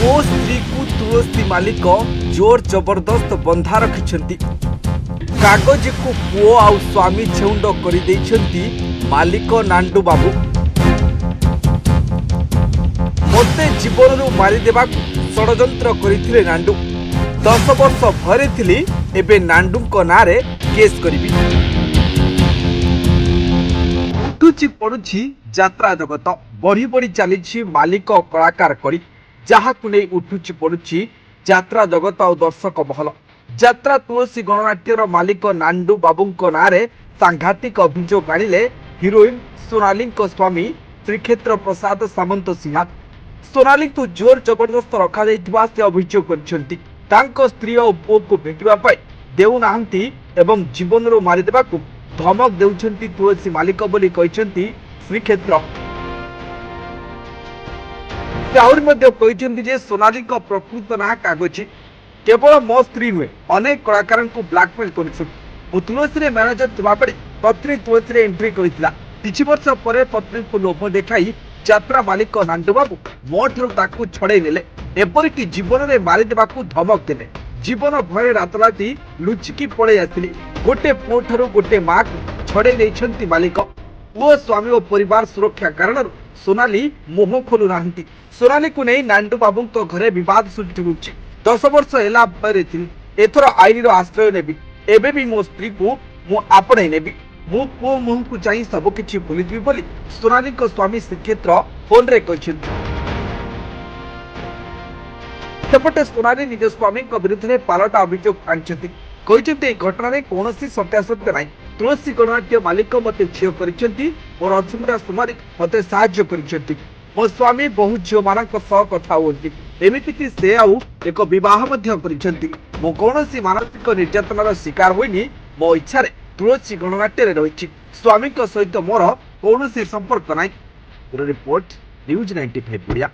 ମୋ ସ୍ତ୍ରୀକୁ ତୁଳସୀ ମାଲିକ ଜୋର ଜବରଦସ୍ତ ବନ୍ଧା ରଖିଛନ୍ତି। କାଗଜକୁ ପୁଅ ଆଉ ସ୍ୱାମୀ ଛେଉଣ୍ଡ କରିଦେଇଛନ୍ତି ମାଲିକ ନାଣ୍ଡୁ ବାବୁ। ମୋତେ ଜୀବନରୁ ମାରିଦେବାକୁ ଷଡ଼ଯନ୍ତ୍ର କରିଥିଲେ ନାଣ୍ଡୁ। 10 ବର୍ଷ ଭୟରେ ଥିଲି, ଏବେ ନାଣ୍ଡୁଙ୍କ ନାଁରେ କେସ୍ କରିବି। ଉଠୁଛି ପଡୁଛି ଯାତ୍ରା ଜଗତ, ବଢି ବଢି ଚାଲିଛି ମାଲିକ କଳାକାର କରି, ଯାହାକୁ ନେଇ ଉଠୁଛି ପଡୁଛି ଯାତ୍ରା ଜଗତ ଆଉ ଦର୍ଶକ ମହଲ। ଯାତ୍ରା ତୁଳସୀ ଗଣନାଟ୍ୟର ମାଲିକ ନାଣ୍ଡୁ ବାବୁଙ୍କ ନାଁରେ ସାଂଘାତିକ ଅଭିଯୋଗ ଆଣିଲେ ହିରୋଇନ ସୋନାଲିଙ୍କ ସ୍ୱାମୀ ଶ୍ରୀକ୍ଷେତ୍ର ପ୍ରସାଦ ସାମନ୍ତ ସିଂହା। ସୋନାଲିଙ୍କୁ ଜୋର ଜବରଦସ୍ତ ରଖାଯାଇଥିବା ସେ ଅଭିଯୋଗ କରିଛନ୍ତି। ତାଙ୍କ ସ୍ତ୍ରୀ ଓ ପୁଅକୁ ଭେଟିବା ପାଇଁ ଦେଉନାହାନ୍ତି ଏବଂ ଜୀବନରୁ ମାରିଦେବାକୁ ଧମକ ଦେଉଛନ୍ତି ତୁଳସୀ ମାଲିକ ବୋଲି କହିଛନ୍ତି ଶ୍ରୀକ୍ଷେତ୍ର। ସେ ଆହୁରି ମଧ୍ୟ କହିଛନ୍ତି ଯେ ସୋନାଲିଙ୍କ ପ୍ରକୃତ ନାଁ କାଗଜି। କେବଳ ମୋ ସ୍ତ୍ରୀ ନୁହେଁ, ଅନେକ କଳାକାରଙ୍କୁ ବ୍ଲାକମେଲ କରୁଛନ୍ତି। ମୁଁ ତୁଳସୀରେ ମ୍ୟାନେଜର ଥିବାବେଳେ ପତ୍ନୀ ତୁଳସୀରେ ଏଣ୍ଟ୍ରି କରିଥିଲା। କିଛି ବର୍ଷ ପରେ ପତ୍ନୀଙ୍କୁ ଲୋଭ ଦେଖାଇ ଯାତ୍ରା ମାଲିକ ନାଣ୍ଡୁବାବୁ ମୋ ଠାରୁ ତାକୁ ଛଡେଇ ନେଲେ। ଏପରିକି ଜୀବନରେ ମାରିଦେବାକୁ ଧମକ ଦେଲେ। ଜୀବନ ଭୟରେ ରାତାରାତି ଲୁଚିକି ପଳେଇ ଆସିଲି। ଗୋଟେ ପୁଅ ଠାରୁ ଗୋଟେ ମାକୁ ଛଡେଇ ନେଇଛନ୍ତି ମାଲିକ। ପୁଅ, ସ୍ୱାମୀ ଓ ପରିବାର ସୁରକ୍ଷା କାରଣରୁ ସୋନାଲି ମୁହଁ ଖୋଲୁ ନାହାନ୍ତି। ସୋନାଲିକୁ ନେଇ ନାଣ୍ଡୁ ବାବୁଙ୍କ ଘରେ ବିବାଦ ସୃଷ୍ଟି ହେଉଛି। 10 ବର୍ଷ ହେଲା ଭୟରେ ଥିଲି, ଏଥର ଆଇନର ଆଶ୍ରୟ ନେବି। ଏବେ ବି ମୋ ସ୍ତ୍ରୀକୁ ମୁଁ ଆପଣେଇ ନେବି। ମୁଁ ପୁଅ ମୁହଁକୁ ଚାହିଁ ସବୁକିଛି ଭୁଲିଯିବି ବୋଲି ସୋନାଲିଙ୍କ ସ୍ୱାମୀ ଶ୍ରୀକ୍ଷେତ୍ର ଫୋନରେ କହିଛନ୍ତି। ସେପଟେ ସୋନାଲି ନିଜ ସ୍ୱାମୀଙ୍କ ବିରୁଦ୍ଧରେ ପାଲଟା ଅଭିଯୋଗ ଆଣିଛନ୍ତି। କହିଛନ୍ତି ଏହି ଘଟଣାରେ କୌଣସି ସତ୍ୟାସତ୍ୟ ନାହିଁ। ତୁଳସୀ ଗଣନାଟ୍ୟ ମାଲିକ ମୋତେ ଝିଅ କରିଛନ୍ତି। ମୋର ଅସୁବିଧା ସମୟରେ ମୋତେ ସାହାଯ୍ୟ କରିଛନ୍ତି। ମୋ ସ୍ୱାମୀ ବହୁ ଝିଅମାନଙ୍କ ସହ କଥା ହୁଅନ୍ତି। ଏମିତିକି ସେ ଆଉ ଏକ ବିବାହ ମଧ୍ୟ କରିଛନ୍ତି। ମୁଁ କୌଣସି ମାନସିକ ନିର୍ଯାତନାର ଶିକାର ହୋଇନି। ମୋ ଇଚ୍ଛାରେ ତୁଳସୀ ଗଣନାଟ୍ୟରେ ରହିଛି। ସ୍ୱାମୀଙ୍କ ସହିତ ମୋର କୌଣସି ସମ୍ପର୍କ ନାହିଁ। Report news 95 Odia.